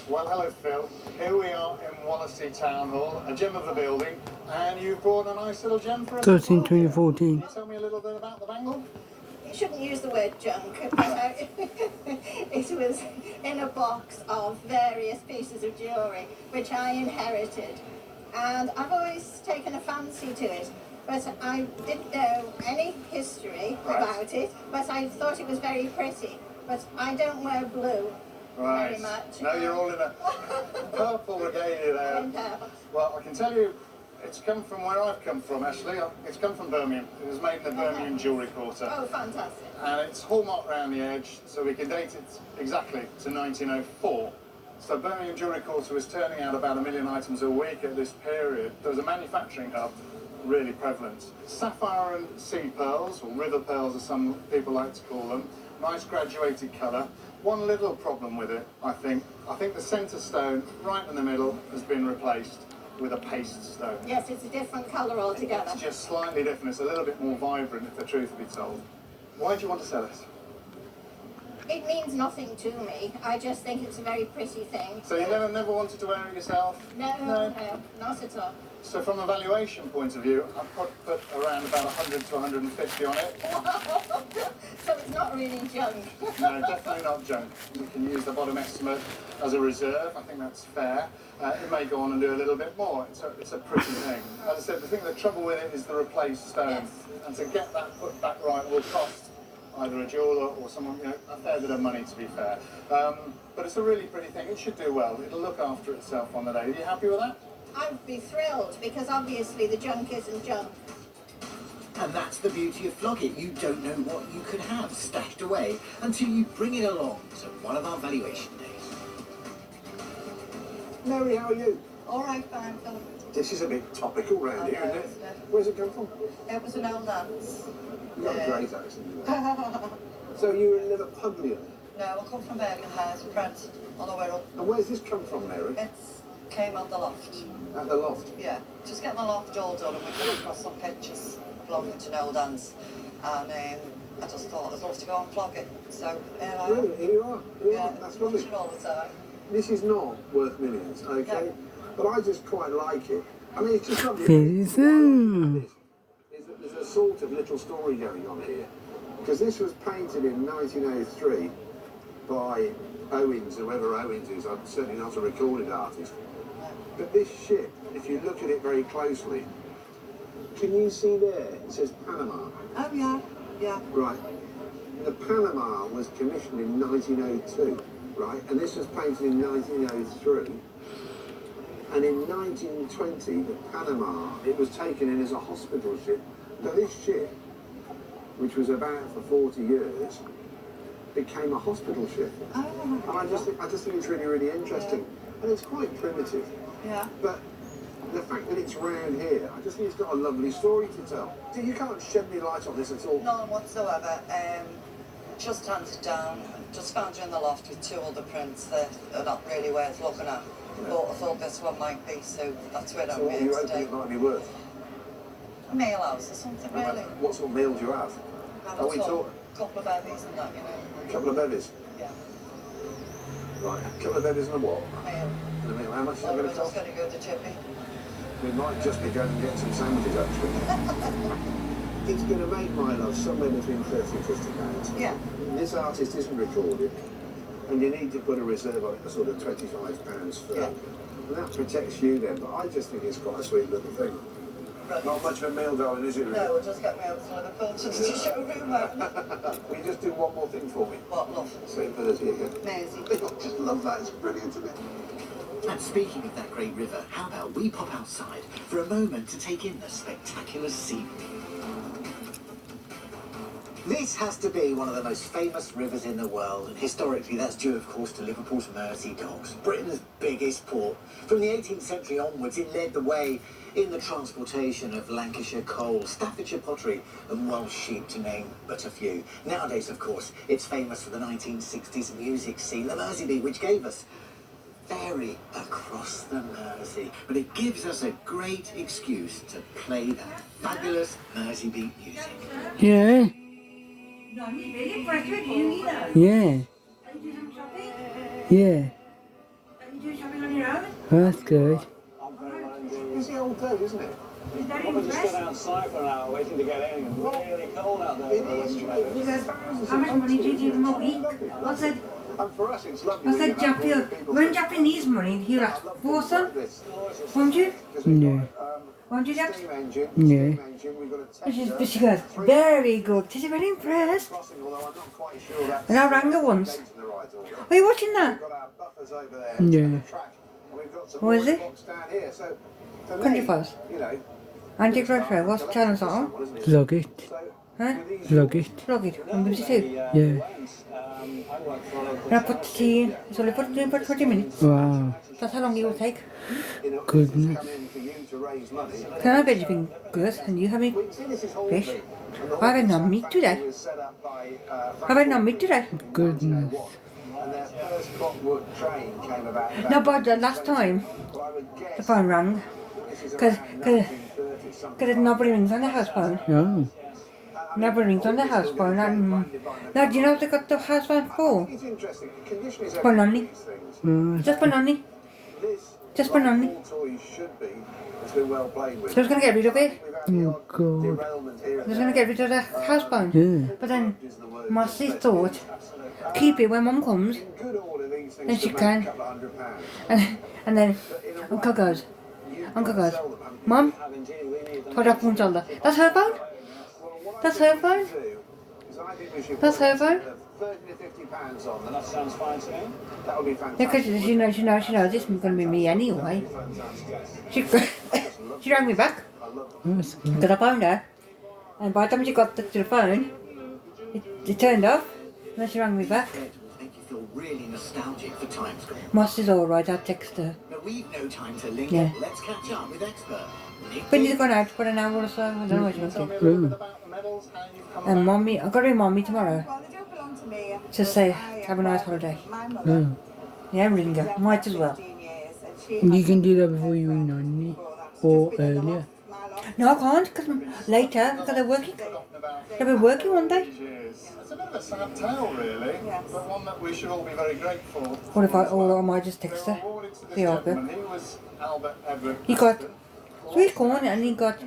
Well, hello, Phil. Here we are in Wallasey Town Hall, a gem of the building, and you've brought a nice little gem for us. 13, 2014. Can you tell me a little bit about the bangle? You shouldn't use the word junk, but it was in a box of various pieces of jewellery which I inherited, and I've always taken a fancy to it, but I didn't know any history about it, but I thought it was very pretty, but I don't wear blue very much. No, you're all in a purple regalia there. Well, I can tell you, it's come from where I've come from, Ashley. It's come from Birmingham. It was made in the Birmingham Jewellery Quarter. Oh, fantastic. And it's hallmarked round the edge, so we can date it exactly to 1904. So Birmingham Jewellery Quarter was turning out about 1 million items a week at this period. There was a manufacturing hub, really prevalent. Sapphire and sea pearls, or river pearls as some people like to call them. Nice graduated colour. One little problem with it, I think the centre stone, right in the middle, has been replaced with a paste stone. Yes, it's a different colour altogether. It's just slightly different. It's a little bit more vibrant, if the truth be told. Why do you want to sell it? It means nothing to me. I just think it's a very pretty thing. So you never wanted to wear it yourself? No, not at all. So from a valuation point of view, I've put around about 100 to 150 on it. So it's not really junk. No, definitely not junk. You can use the bottom estimate as a reserve. I think that's fair. It may go on and do a little bit more. It's a pretty thing. As I said, the trouble with it is the replaced stone. Yes. And to get that put back right will cost either a jeweller or someone, a fair bit of money, to be fair. But it's a really pretty thing. It should do well. It'll look after itself on the day. Are you happy with that? I'd be thrilled, because obviously the junk isn't junk. And that's the beauty of flogging. You don't know what you could have stashed away until you bring it along to one of our valuation days. Mary, how are you? All right, fine, Phil. This is a bit topical round here, isn't it? Where's it come from? It was an old dance. You've got a great accent. So you're a Liverpudlian. No, I come from Birkenhead, Brent, on the Wirral. And where's this come from, Mary? It came on the loft. At the loft? Yeah, just getting the loft all done, and we came across some pictures belonging to Noel Dance, and I just thought I'd love to go and flog it. So here I am. Really? Here you are? Here you Yeah, are. That's lovely. watch it all the time. This is not worth millions, okay? No. But I just quite like it. I mean, it's just lovely. Very soon. Is that there's a sort of little story going on here. Because this was painted in 1903 by Owens, whoever Owens is. I'm certainly not a recorded artist. But this ship, if you look at it very closely, can you see there? It says Panama. Oh yeah, yeah. Right. The Panama was commissioned in 1902, right? And this was painted in 1903. And in 1920, the Panama, it was taken in as a hospital ship. Now this ship, which was about for 40 years, became a hospital ship. Oh, And I just think it's really, really interesting. And it's quite primitive. yeah. But the fact that it's round here, I just think it's got a lovely story to tell. You can't shed any light on this at all. None whatsoever. Just handed down. Just found you in the loft with 2 other prints that are not really worth looking at. But I thought this one might be, so that's where So I'm what are here you hoping today. it might be worth? A mail house or something, really. What sort of meal do you have? Have Are we a talking? couple of bevies and that, you know. A couple of bevies? Yeah. Right, a couple of bevies and a what? Mail. And a meal. How much is it Or going we're to just cost? going to go to Chippy. We might just be going and get some sandwiches, actually. It's going to make my love somewhere between 30 and 50 pounds. Yeah. This artist isn't recorded, and you need to put a reserve on it for sort of 25 pounds for Yeah. And that protects you then, but I just think it's quite a sweet little thing. Right. Not much of a meal, darling, is it really? No, we'll just get me out to Liverpool to the showroom. Will you just do one more thing for me? What, love? Say 30 again. Amazing. I just love that, it's brilliant, isn't it? And speaking of that great river, how about we pop outside for a moment to take in the spectacular scenery? This has to be one of the most famous rivers in the world, and historically that's due, of course, to Liverpool's Mersey Docks, Britain's biggest port. From the 18th century onwards, it led the way in the transportation of Lancashire coal, Staffordshire pottery, and Welsh sheep, to name but a few. Nowadays, of course, it's famous for the 1960s music scene, the Mersey Beat, which gave us ferry across the Mersey. But it gives us a great excuse to play that fabulous Mersey Beat music. Yeah. Yeah. Yeah. That's good. I'm very well indeed. It's the old day, isn't it? Well, we just stood outside for an hour waiting to get in. It's really cold out there. It is. He says, how much money do you give him a week? I said, And for us, it's lovely. I said, when Japan needs money, he'll ask for some. Won't you? Yeah. Won't you, Jack? Steam engine. Yeah. Steam engine. We've got a But she goes, very good. She's very impressed. crossing, although I'm not quite sure that's And I rang her once. in the right order. Are you watching that? We've got our buffers over there. Yeah. On the track, and we've got some What is it? box down here. So, for Country me, Files. you know, Anti-Grudge Show. What's the channel on? Vlog it. Huh? Vlog it. Vlog it. On BBC Two. Yeah. And I put the tea in. It's only put it in for 20 minutes. Wow. That's how long it will take. Goodness. come in for you to raise money. Can I have anything good? And you have me See, this is all fish? big. And the I had no meat today. was set up by I've had no meat today. Goodness. and their first clockwork train came about. No, but the last time Well, I would the guess phone rang. this is Because around 1930 something. nobody rings on the house phone. Oh. Nobody rings on the house phone. And now, do you know what they got the house phone for? It's interesting. The condition is Banani. these things. Just banani. This, Just like banani. all toys should be, has been well played with. So I was going to get rid of it. We've had the Oh, odd God. derailment here I and was going to get rid of the house phone. Yeah. But then is the word. my sis thought, keep it when mum comes. In good order, these things Then she could make can. a couple of £100. And then Uncle goes, Mum, put up on shoulder. That's her phone? That's her phone? That's her phone? 30 to 50 pounds on. That sounds fine to me. That would be Yeah, fantastic. because she knows this is going to be me anyway. She, she rang me back. That's good. Because I phoned her. And by the time she got to the phone, it turned off. And then she rang me back. It will make you feel really nostalgic for times gone. Moss is alright, I'll text her. But we've no time to linger. Yeah. Let's catch up with expert Nick. When you've gone out for an hour or so, I don't know what you're Tell me thinking. a little bit about the medals, how you've come And about. mommy, I've got to ring mommy tomorrow. Well, they don't belong to me. To say, have a nice holiday. My mother. Oh. Yeah, ring her. Might as well. 15 years, and she You can do that before you ring Nanny. Or earlier. No, I can't, because later, because they're working. Forgotten about They'll be working one day. years. It's a bit of a sad tale, really, but one that we should all be very grateful. Or I might just They text were her. awarded to this The other. gentleman. He was Albert Edward. He got Preston, sweet corn and he got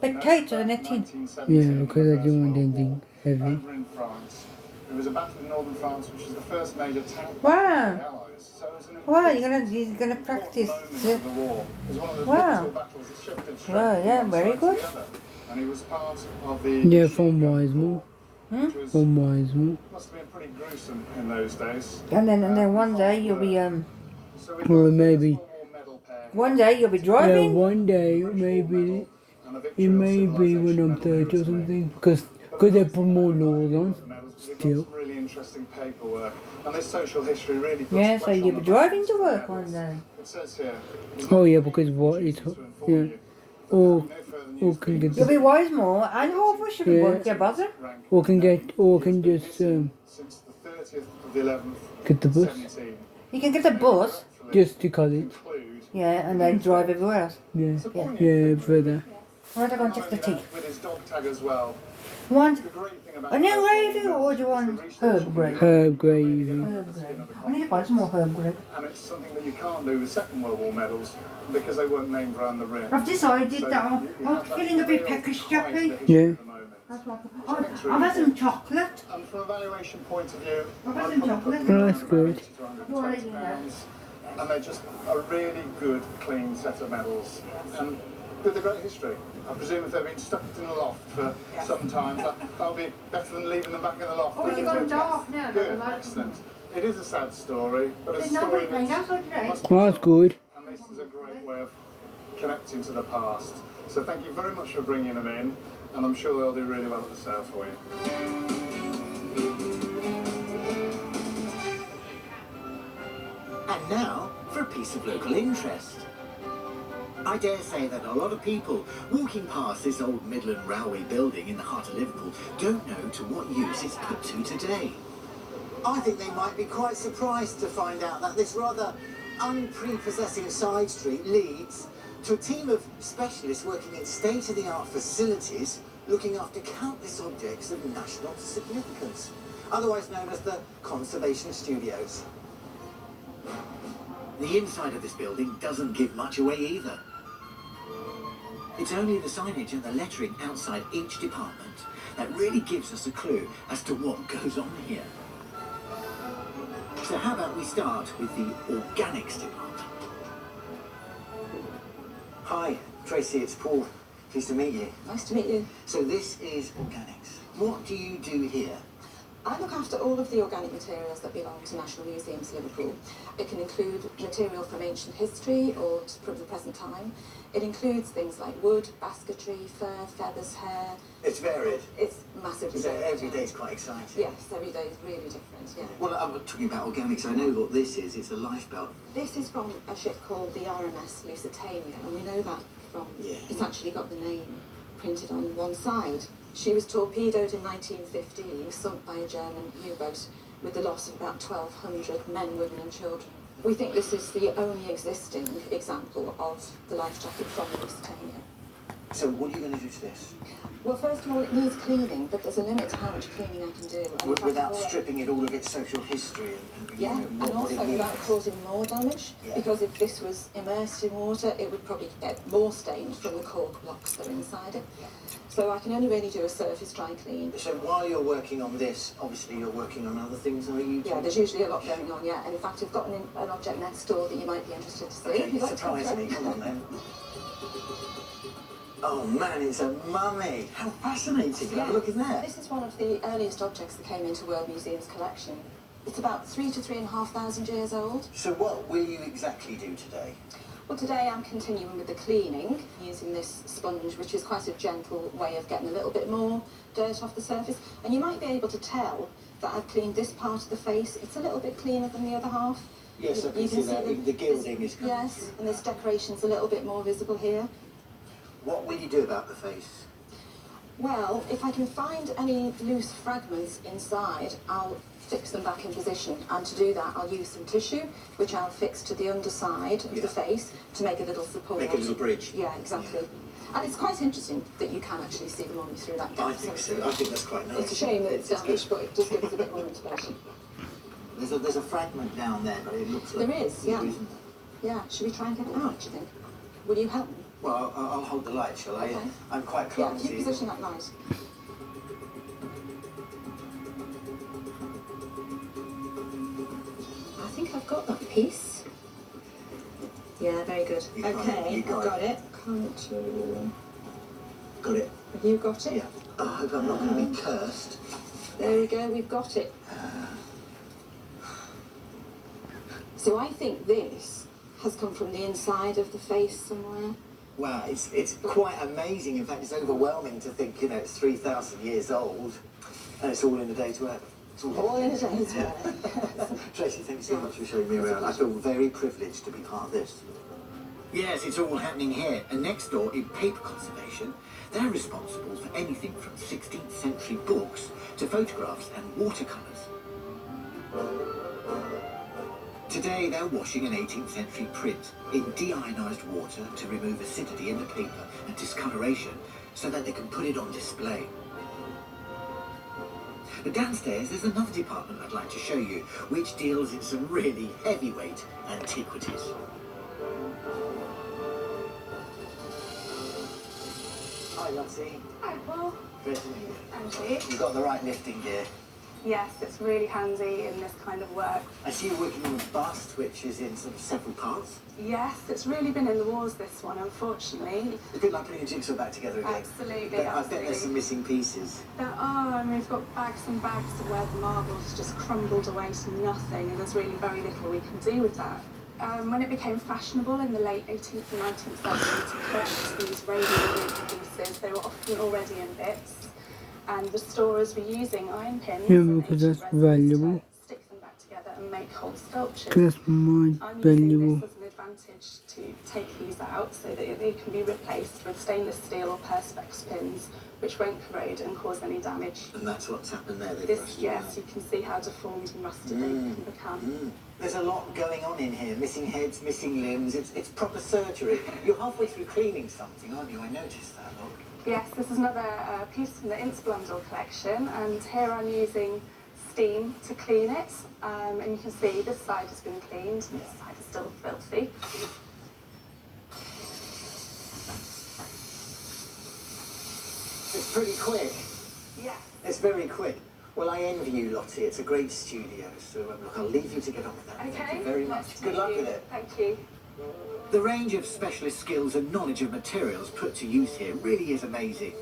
potatoes and a tin. 1917 Yeah, because I in the don't want First World anything War, heavy. over in France. It was a battle in northern France, which was the first major tank Wow. of the Allies. So it was an Wow, important you're gonna practice. moment of the war. It was one of the Wow. pivotal battles that shifted strength Wow, yeah, from one very side to good. the other. And he was part of the Yeah, from Wisemore. which was, From Wisemore. must have been pretty gruesome in those days. And then one day you'll be So we Or got maybe. the First World War medal pair one day you'll be Yeah, driving. one day, maybe. and a victory It of may be when I'm civilization 30 or medal something. Because they put more laws on. medals. We've got Still. some really interesting paperwork. And this social history really puts Yeah, so flesh you'll on be the driving bones to of work medals. one day. It says here. Oh yeah, because what is yeah. Or can get You'll be Wisemore and Harvard should be Yeah. working together. or can just Since the 30th of the 11th, get the bus 17, You can get the bus, just to college. include yeah, and then drive everywhere else. Yeah, yeah, further. Why don't I go and check the tea? with his dog tag as well. Want The great thing about onion gravy or do you want herb gravy? Herb gravy. Herb gravy. I need to buy some more herb gravy. And it's something that you can't do with Second World War medals because they weren't named around the rim. I've decided So that I'm you have that feeling a bit real peckish, tight Jackie. history Yeah. at the moment. That's what I've had some chocolate. And from a valuation point of view, I've had I'd some probably chocolate. put them Oh, that's around good. about £80 to £120. And they're just a really good, clean set of medals. And with a great history. I presume if they've been stuck in the loft for some time, that'll be better than leaving them back in the loft. Oh, you've gone dark now. Good, excellent. It is a sad story, but a There's story nobody playing that's outside today. must Well, that's good. and this is a great way of connecting to the past. So thank you very much for bringing them in, and I'm sure they'll do really well at the sale for you. And now for a piece of local interest. I dare say that a lot of people walking past this old Midland Railway building in the heart of Liverpool don't know to what use it's put to today. I think they might be quite surprised to find out that this rather unprepossessing side street leads to a team of specialists working in state-of-the-art facilities looking after countless objects of national significance, otherwise known as the Conservation Studios. The inside of this building doesn't give much away either. It's only the signage and the lettering outside each department that really gives us a clue as to what goes on here. So how about we start with the organics department? Hi, Tracy, it's Paul. Pleased to meet you. Nice to meet you. So this is organics. What do you do here? I look after all of the organic materials that belong to National Museums Liverpool. It can include material from ancient history or from the present time. It includes things like wood, basketry, fur, feathers, hair. It's varied. It's massively So varied. every day's quite exciting. Yes, every day is really different, yeah. Well, I'm talking about organics. I know what this is. It's a lifebelt. This is from a ship called the RMS Lusitania, and we know that from... Yeah. It's actually got the name printed on one side. She was torpedoed in 1915, sunk by a German U-boat, with the loss of about 1,200 men, women and children. We think this is the only existing example of the life jacket from the Lusitania. So what are you going to do to this? Well, first of all, it needs cleaning, but there's a limit to how much cleaning I can do. And if I can Without do it- stripping it all of its social history and Yeah, you know, and what also it without means. causing more damage, Yeah. because if this was immersed in water, it would probably get more stained from the cork blocks that are inside it. So I can only really do a surface dry clean. So while you're working on this, obviously you're working on other things, are you? Yeah, there's usually a lot going on, yeah. And in fact, I've got an object next door that you might be interested to see. Okay, If you'd like to come surprise me, through. come on then. Oh man, it's a mummy! How fascinating! Yeah. Look in there. This is one of the earliest objects that came into World Museum's collection. It's about 3,000 to 3,500 years old. So what will you exactly do today? Well, today I'm continuing with the cleaning using this sponge, which is quite a gentle way of getting a little bit more dirt off the surface. And you might be able to tell that I've cleaned this part of the face. It's a little bit cleaner than the other half. Yes, I can You see that. The gilding is coming Yes, through. and this decoration's a little bit more visible here. What will you do about the face? Well, if I can find any loose fragments inside, I'll fix them back in position. And to do that, I'll use some tissue, which I'll fix to the underside of Yeah. the face to make a little support. Make a little bridge. Yeah, exactly. And it's quite interesting that you can actually see the mummy through that I depth. think so. I think that's quite nice. It's a shame that it's It's damaged, good. but it does give us a bit more inspiration. There's a fragment down there, but it looks like There is, yeah. there isn't. Yeah, should we try and get it out, do you think? Will you help me? Well, I'll hold the light, shall I? Okay. I'm quite Yeah, clumsy. keep position that light. I think I've got that piece. Yeah, very good. You got it, Okay, you I've got got it. Contour. Got it? Have you got it? Yeah. I hope I'm not going to be cursed. There we go, we've got it. So I think this has come from the inside of the face somewhere. Wow, it's quite amazing. In fact, it's overwhelming to think, you know, it's 3,000 years old and it's all in a day's work. It's All in a day's Yeah. work. Tracy, thanks so much for showing me around. I feel very privileged to be part of this. Yes, it's all happening here. And next door, in paper conservation, they're responsible for anything from 16th century books to photographs and watercolours. Today, they're washing an 18th century print in deionised water to remove acidity in the paper and discoloration so that they can put it on display. But downstairs, there's another department I'd like to show you, which deals in some really heavyweight antiquities. Hi, Lottie. Hi, Paul. Great to meet you. Angie. You've got the right lifting gear. Yes, it's really handy in this kind of work. I see you're working on a bust, which is in sort of several parts. Yes, it's really been in the wars, this one, unfortunately. A bit like putting a jigsaw back together again. Absolutely, But I think there's some missing pieces. There are, and we've got bags and bags of where the marbles just crumbled away to nothing, and there's really very little we can do with that. When it became fashionable in the late 18th and 19th century to collect these radial pieces, they were often already in bits. And restorers were using iron pins Yeah, and because ancient that's resins valuable. to stick them back together and make whole sculptures. That's my I'm using valuable. this as an advantage to take these out so that they can be replaced with stainless steel or perspex pins, which won't corrode and cause any damage. And that's what's happened there. They've This, rusted yes, out. you can see how deformed and rusted they can become. There's a lot going on in here. Missing heads, missing limbs. It's proper surgery. You're halfway through cleaning something, aren't you? I noticed that, look. Yes, this is another piece from the Innsblundel collection, and here I'm using steam to clean it. And you can see this side has been cleaned, and this side is still filled Lottie. It's pretty quick. Yeah. It's very quick. Well, I envy you, Lottie. It's a great studio. So, look, I'll leave you to get on with that. Okay. Thank you very Nice much. to Good meet luck you. with it. Thank you. The range of specialist skills and knowledge of materials put to use here really is amazing.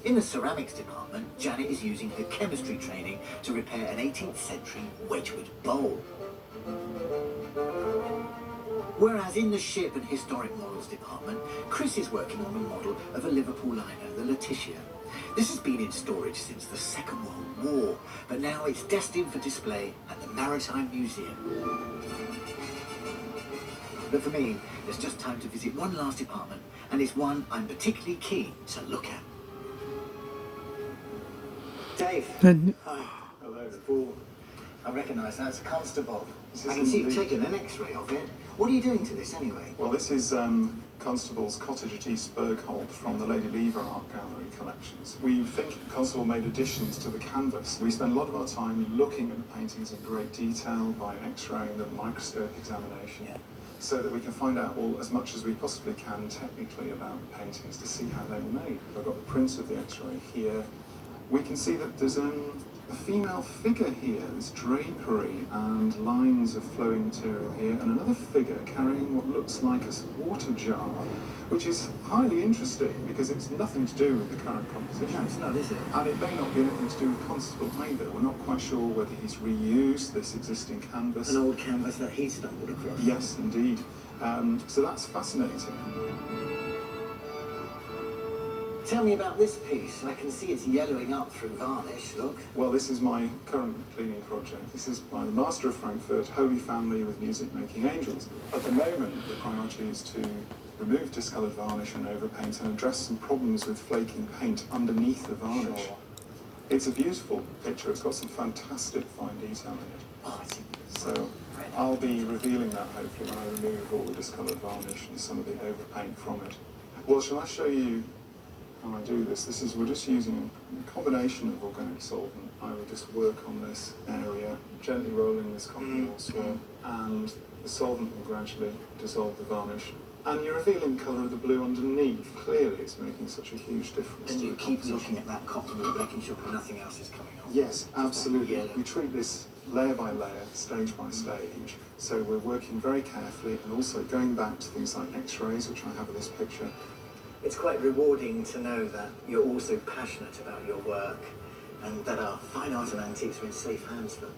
In the ceramics department, Janet is using her chemistry training to repair an 18th century Wedgwood bowl. Whereas in the ship and historic models department, Chris is working on a model of a Liverpool liner, the Letitia. This has been in storage since the Second World War, but now it's destined for display at the Maritime Museum. But for me, there's just time to visit one last department, and it's one I'm particularly keen to look at. Dave. Hi. Hello. Paul. I recognise that's a constable. This I is can see you've indeed- taken an X-ray of it. What are you doing to this anyway? Well, this is Constable's cottage at East Bergholt from the Lady Lever Art Gallery collections. We think Constable made additions to the canvas. We spend a lot of our time looking at the paintings in great detail by an X-ray and a microscope examination, so that we can find out as much as we possibly can technically about the paintings to see how they were made. I've got the prints of the X-ray here. We can see that there's a female figure here, there's drapery and lines of flowing material here, and another figure carrying what looks like a water jar, which is highly interesting because it's nothing to do with the current composition. No, it's not, is it? And it may not be anything to do with Constable either. We're not quite sure whether he's reused this existing canvas. An old canvas that he stumbled across. Yes, indeed. So that's fascinating. Tell me about this piece. I can see it's yellowing up through varnish, look. Well, this is my current cleaning project. This is by the Master of Frankfurt, Holy Family with Music Making Angels. At the moment, the priority is to remove discoloured varnish and overpaint and address some problems with flaking paint underneath the varnish. Sure. It's a beautiful picture. It's got some fantastic fine detail in it. Oh, I see. So I'll be revealing that hopefully when I remove all the discoloured varnish and some of the overpaint from it. Well, shall I show you how I do this? We're just using a combination of organic solvent. I will just work on this area, gently rolling this cotton wool swirl, and the solvent will gradually dissolve the varnish. And you're revealing the colour of the blue underneath. Clearly it's making such a huge difference. And to you the keep composition. looking at that cotton wool, making sure nothing else is coming off. Yes, absolutely. Yellow. We treat this layer by layer, stage by stage. So we're working very carefully and also going back to things like X-rays, which I have in this picture. It's quite rewarding to know that you're also passionate about your work and that our fine art and antiques are in safe hands for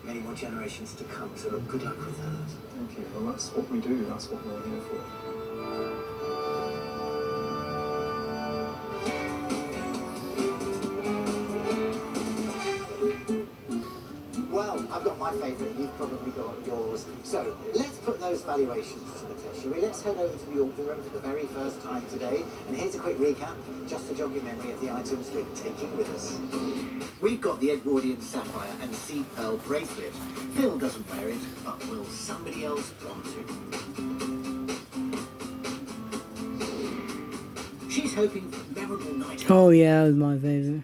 many more generations to come. So look, good luck with that. Thank you. Well, that's what we do. That's what we're here for. Well, I've got my favourite, you've probably got yours. So, let's put those valuations to the test, shall we? Let's head over to the auction room for the very first time today. And here's a quick recap, just to jog your memory of the items we're taking with us. We've got the Edwardian sapphire and sea pearl bracelet. Phil doesn't wear it, but will somebody else want to? She's hoping for a memorable night. Oh yeah, that was my favourite.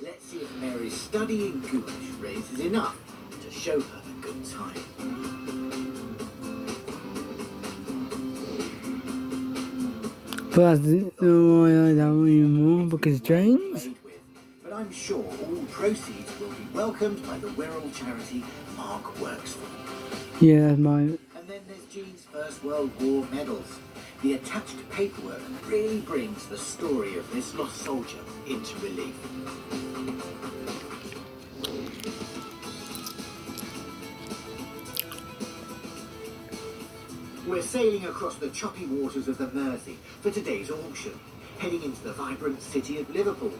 Let's see if Mary's studying goulash raises enough to show her a good time. But that's why I don't anymore because trains. But I'm sure all proceeds will be welcomed by the Wirral charity Mark works for. Yeah, that's my. And then there's Jean's First World War medals. The attached paperwork really brings the story of this lost soldier into relief. We're sailing across the choppy waters of the Mersey for today's auction, heading into the vibrant city of Liverpool.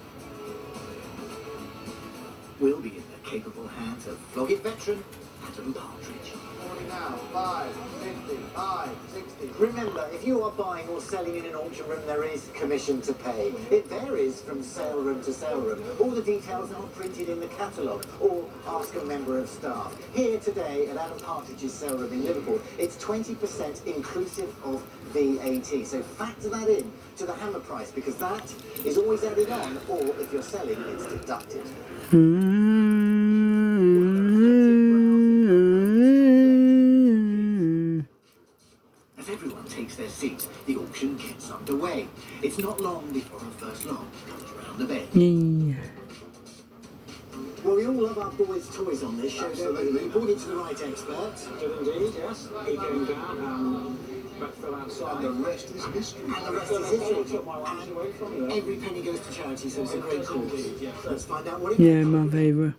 We'll be in the capable hands of Flog veteran Adam Partridge. 40 now, 5, 50, 5, 60. Remember, if you are buying or selling in an auction room, there is commission to pay. It varies from sale room to sale room. All the details are printed in the catalogue, or ask a member of staff. Here today at Adam Partridge's sale room in Liverpool, it's 20% inclusive of VAT. So factor that in to the hammer price, because that is always added on, or if you're selling, it's deducted. takes their seat, the auction gets underway. It's not long before our first lot comes round the bend. Yeah. Well, we all love our boys' toys on this show, don't we? We brought it to the right expert. Did indeed, yes. He came down but fell outside. And the rest is history. And the rest is history. And every penny goes to charity, so it's a great cause. Let's find out what it Yeah, my favourite.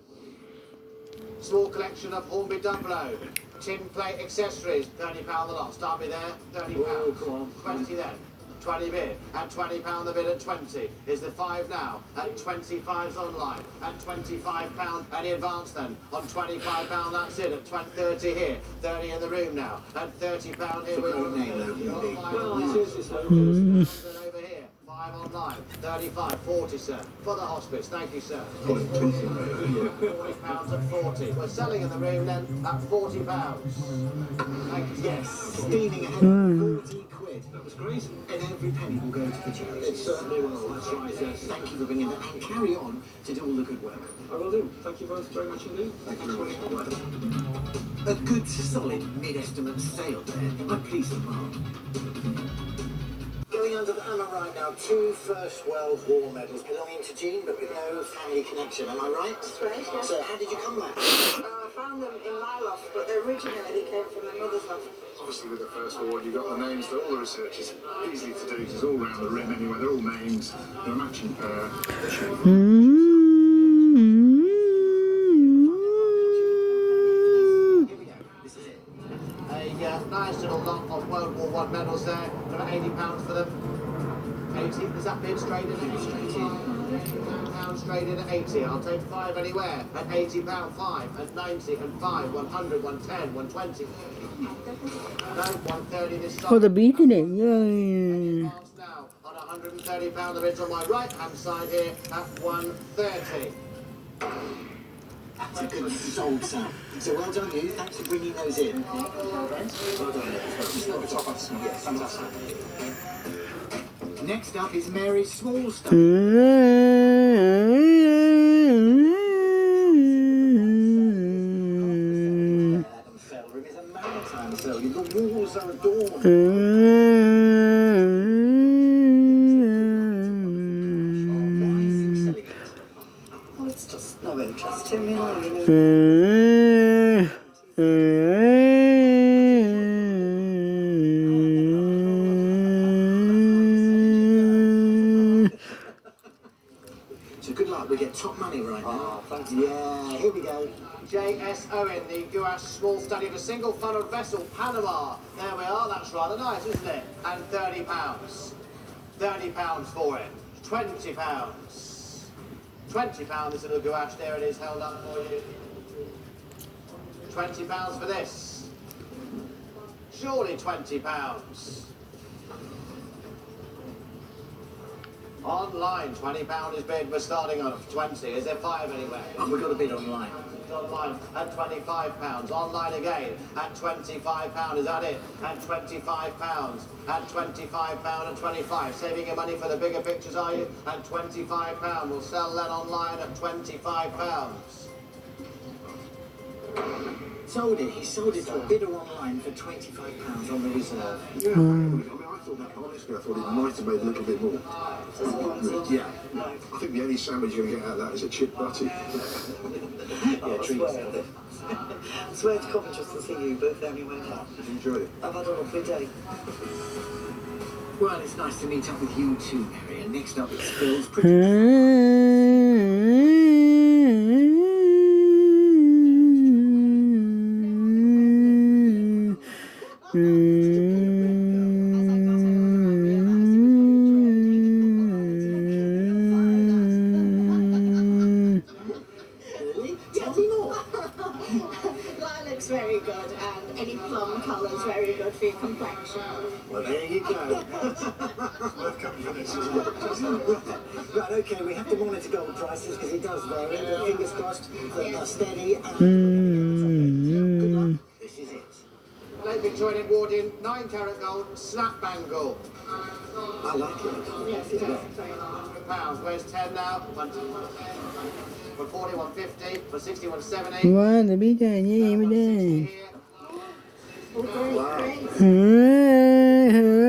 Small collection of Hornby Dumblo. Tin plate accessories, £30 the lot. Start me there, £30. Oh, come on. 20 then. 20 bid. At £20 the bid at 20. Is the 5 now? At 25's online. At £25. Any advance then? On £25, that's it. At 30 here. 30 in the room now. At £30 here. Great name, though, Hornby. Well, it is this Over here. 5 online. 35, 40, sir. For the hospice. Thank you, sir. £40 at 40. We're selling in the room then at £40. Thank you, sir. Yes, steaming ahead. 40 quid. That was great. And every penny will go to the charity. It certainly will, that's right, yes. Thank you for bringing that and carry on to do all the good work. I will do. Thank you both very much indeed. Thank you for your work. A good, solid mid-estimate sale there. I'm pleased with Mark. Going under the hammer right now, 2 First World War medals belonging to Jean, but with no family connection. Am I right? That's right, yeah. So how did you come back? I found them in my loft, but originally they came from my mother's loft. Obviously, with the First War, you got the names that all the research is easily to do. It's all around the rim anyway. They're all names. They're a matching pair. Here we go. This is it. A nice little lot of World War I medals there. For £80 for them. 80, is that bid straight in at 80? £80 straight in at 80. I'll take 5 anywhere. At £80, 5. At 90 and 5. 100, 110, 120. No, 130 this side. Oh, they're beating it. Yeah. Now on £130, the bid's on my right hand side here at 130. That's a good sold sound. So well done you. Thanks for bringing those in. Well done. It's not the top of the yes, fantastic. Next up is Mary's small stuff. Let them sell room is a maritime sale. The walls are adorned. Oh, it's just no interest in me, you know. So good luck. We get top money right now. Thank you. Yeah, here we go. J.S. Owen, the Gouache small study of a single funneled vessel, Panama. There we are, that's rather nice, isn't it? And £30. £30 for it. £20. £20, this little Gouache, there it is, held up for you. £20 for this. Surely £20. Online, £20 is bid, we're starting on 20. Is there 5 anywhere? Oh, we've got a bid online. Online at £25. Online again at £25. Is that it? At £25. At £25 and 25. Saving your money for the bigger pictures, are you? At £25. We'll sell that online at £25. Sold it. He sold it to a bidder online for £25 on the reserve. Yeah, I mean, I thought that, honestly, I thought it might have made a little bit more. Yeah. I think the only sandwich you're going to get out of that is a chip butty. Yeah, treats. I swear to come just to see you both anyway. Enjoy it. I've had a lovely day. Well, it's nice to meet up with you too, Mary. And next up it's Phil's Lilac's very good, and any plum colour's very good for your complexion. Well, there you go. Right, okay, we have to monitor gold prices because it does vary, but fingers crossed that they're steady and good luck. This is it. Late Victorian Edwardian 9-carat gold snap bangle. I like it. Yes, it does. £100. Where's 10 now? 140, 150, for 60, 170. Wow, the big idea every day. Oh, great, great.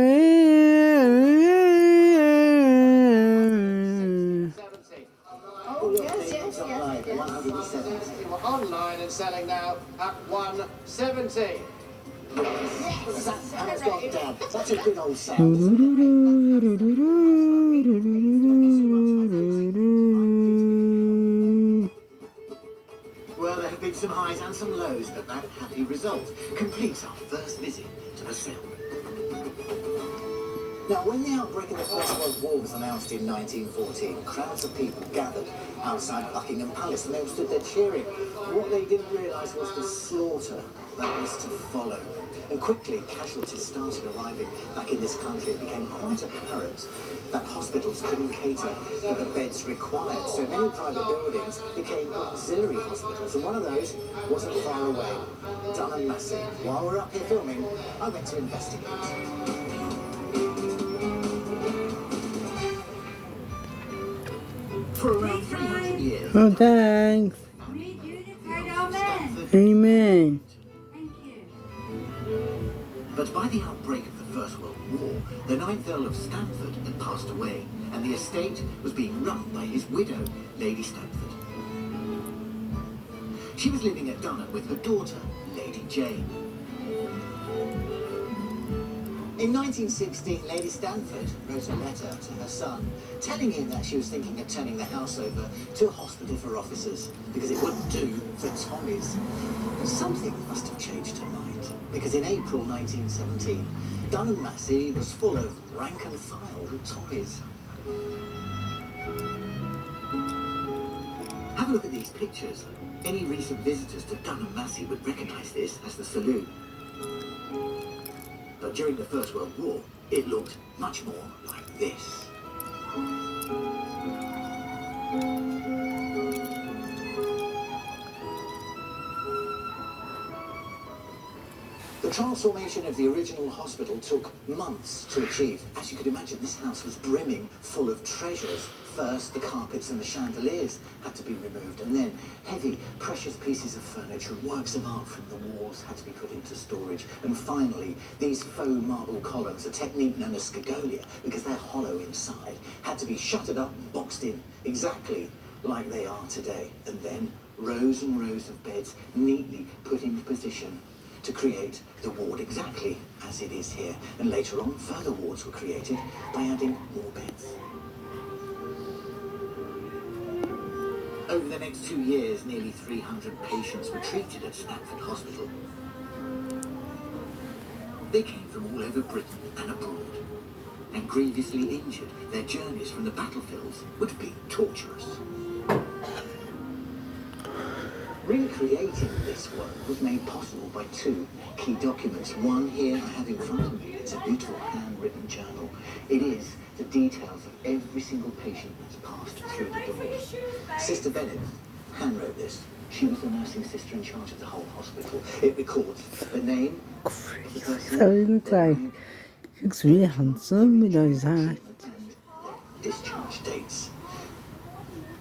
17. That's gone down. Such a good old sound. Well, there have been some highs and some lows, but that happy result completes our first visit to the sound. Now, when the outbreak of the First World War was announced in 1914, crowds of people gathered outside Buckingham Palace and they all stood there cheering. What they didn't realise was the slaughter that was to follow. And quickly, casualties started arriving back in this country. It became quite apparent that hospitals couldn't cater for the beds required. So many private buildings became auxiliary hospitals, and one of those wasn't far away, Dunham Massey. While we're up here filming, I went to investigate. For around 300 years. Oh, thanks. Amen. But by the outbreak of the First World War, the 9th Earl of Stamford had passed away, and the estate was being run by his widow, Lady Stamford. She was living at Dunham with her daughter, Lady Jane. In 1916, Lady Stamford wrote a letter to her son, telling him that she was thinking of turning the house over to a hospital for officers, because it wouldn't do for Tommies. Something must have changed her mind, because in April 1917, Dunham Massey was full of rank and file Tommies. Have a look at these pictures. Any recent visitors to Dunham Massey would recognise this as the saloon. But during the First World War, it looked much more like this. The transformation of the original hospital took months to achieve. As you could imagine, this house was brimming full of treasures. First, the carpets and the chandeliers had to be removed, and then heavy, precious pieces of furniture and works of art from the walls had to be put into storage. And finally, these faux marble columns, a technique known as scagolia, because they're hollow inside, had to be shuttered up and boxed in, exactly like they are today. And then, rows and rows of beds neatly put into position to create the ward exactly as it is here. And later on, further wards were created by adding more beds. Over the next 2 years, nearly 300 patients were treated at Stamford Hospital. They came from all over Britain and abroad, and grievously injured. Their journeys from the battlefields would have been torturous. Recreating this work was made possible by two key documents. One here I have in front of me. It's a beautiful handwritten journal. It is the details of every single patient that's passed through the doors. Sister Bennett handwrote this. She was the nursing sister in charge of the whole hospital. It records the name of the person, their rank, looks really handsome with those eyes. and discharge dates.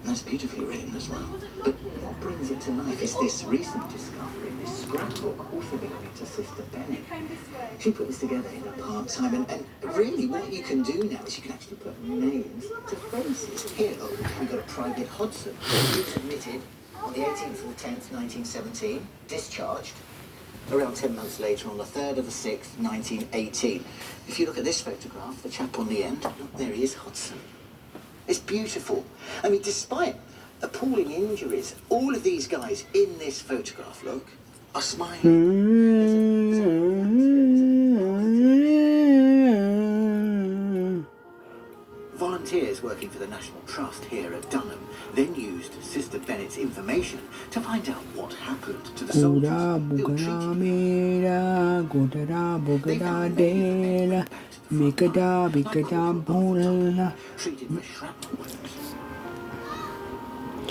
That's beautifully written as well. But what brings it to life is this recent discovery, this scrapbook, also belonging to Sister Bennett. She put this together in her part-time, and really what you can do now is you can actually put names to faces. Here, look, we've got a Private Hodson. He was admitted on the 18th of the 10th, 1917, discharged around 10 months later on the 3rd of the 6th, 1918. If you look at this photograph, the chap on the end, look, there he is, Hodson. It's beautiful. I mean, despite appalling injuries, all of these guys in this photograph, look, are smiling. Volunteers working for the National Trust here at Dunham then used Sister Bennett's information to find out what happened to the soldiers who were treated. Treated for shrapnel wounds.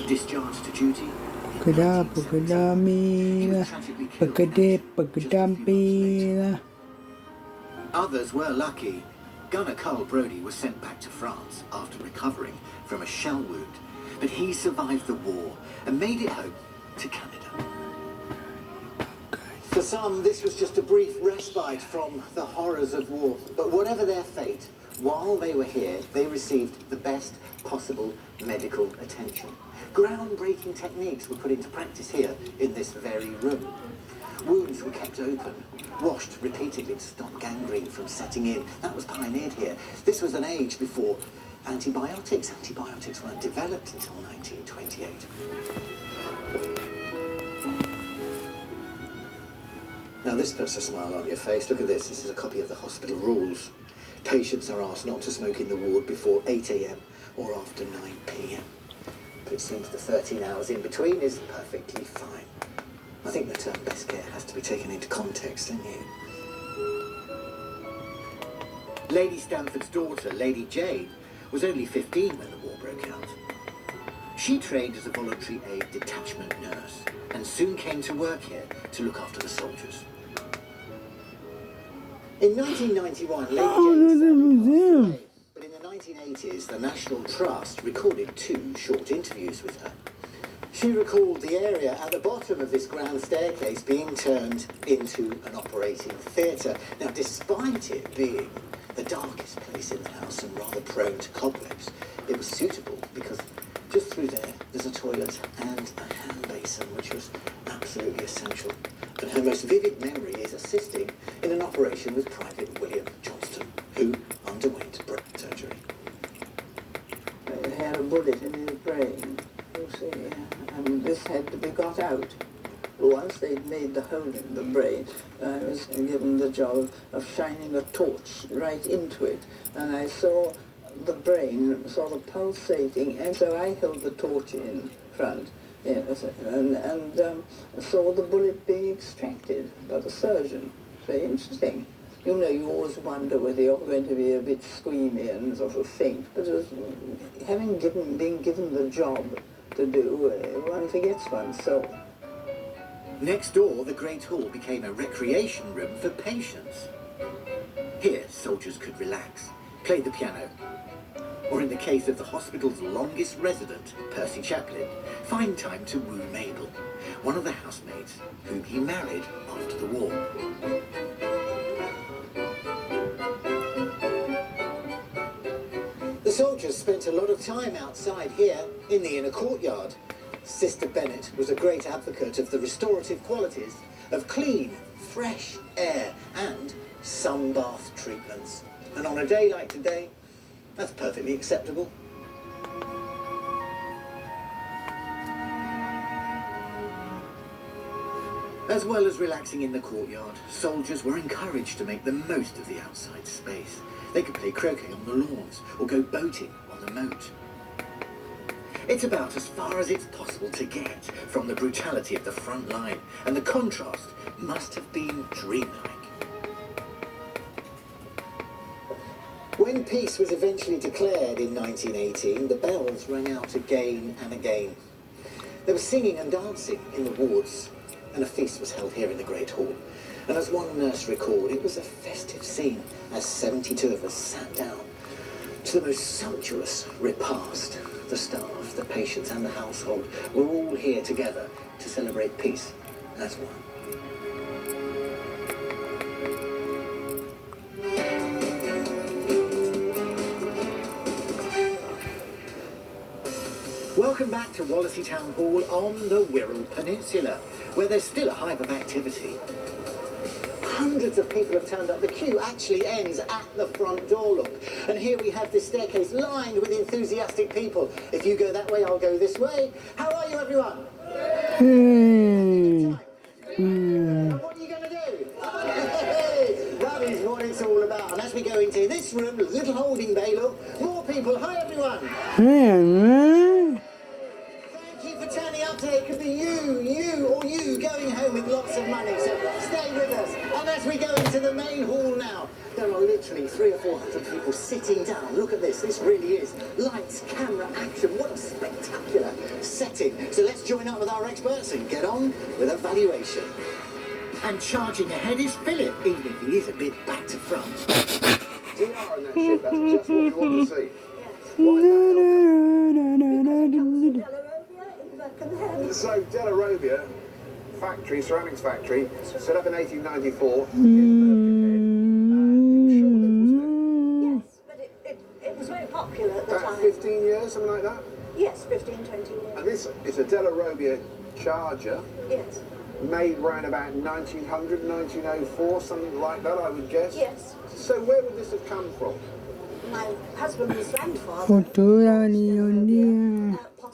Discharged to duty. He was tragically killed. Others were lucky. Gunner Carl Brodie was sent back to France after recovering from a shell wound, but he survived the war and made it home to Canada. For some, this was just a brief respite from the horrors of war, but whatever their fate, while they were here, they received the best possible medical attention. Groundbreaking techniques were put into practice here in this very room. Wounds were kept open, washed repeatedly to stop gangrene from setting in. That was pioneered here. This was an age before antibiotics. Antibiotics weren't developed until 1928. Now this puts a smile on your face. Look at this. This is a copy of the hospital rules. Patients are asked not to smoke in the ward before 8 a.m. or after 9 p.m. But it seems the 13 hours in between is perfectly fine. I think the term best care has to be taken into context, don't you? Lady Stanford's daughter, Lady Jane, was only 15 when the war broke out. She trained as a voluntary aid detachment nurse and soon came to work here to look after the soldiers. In 1991, Lady Jane but in the 1980s, the National Trust recorded 2 short interviews with her. She recalled the area at the bottom of this grand staircase being turned into an operating theatre. Now, despite it being the darkest place in the house and rather prone to cobwebs, it was suitable because just through there's a toilet and a hand basin, which was absolutely essential. And her most vivid memory is assisting in an operation with Private William Johnston, who underwent brain surgery. He had a bullet in his brain, you see, and this had to be got out. Once they'd made the hole in the brain, I was given the job of shining a torch right into it, and I saw the brain sort of pulsating, and so I held the torch in front, yes, and saw the bullet being extracted by the surgeon. Very interesting. You know, you always wonder whether you're going to be a bit squeamy and sort of faint, but being given the job to do, one forgets one's soul. Next door, the Great Hall became a recreation room for patients. Here, soldiers could relax, play the piano, or in the case of the hospital's longest resident, Percy Chaplin, find time to woo Mabel, one of the housemaids whom he married after the war. The soldiers spent a lot of time outside here in the inner courtyard. Sister Bennet was a great advocate of the restorative qualities of clean, fresh air and sun bath treatments. And on a day like today, that's perfectly acceptable. As well as relaxing in the courtyard, soldiers were encouraged to make the most of the outside space. They could play croquet on the lawns or go boating on the moat. It's about as far as it's possible to get from the brutality of the front line, and the contrast must have been dreamlike. When peace was eventually declared in 1918, the bells rang out again and again. There was singing and dancing in the wards, and a feast was held here in the Great Hall. And as one nurse recalled, it was a festive scene as 72 of us sat down to the most sumptuous repast. The staff, the patients and the household were all here together to celebrate peace as one. Welcome back to Wallasey Town Hall on the Wirral Peninsula, where there's still a hive of activity. Hundreds of people have turned up. The queue actually ends at the front door, look. And here we have this staircase lined with enthusiastic people. If you go that way, I'll go this way. How are you, everyone? And what are you going to do? That is what it's all about. And as we go into this room, the little holding bay, look, more people. Hi, everyone. Thank you for turning up today. It could be you going home with lots of money. So stay with us. And as we go into the main hall now, there are literally 300 or 400 people sitting down. Look at this. This really is lights, camera, action. What a spectacular setting. So let's join up with our experts and get on with a valuation. And charging ahead is Philip, even if he is a bit back to front. DR and that shit, that's just what we want to see. So, Delarobia factory, ceramics factory, set up in 1894. Yes, but it was very popular at the About time. 15 years, something like that? Yes, 15, 20 years. And this is a Delarobia charger. Yes. made round about 1900, 1904, something like that, I would guess. Yes. So where would this have come from? My husband was landfall. Cultura ni un día.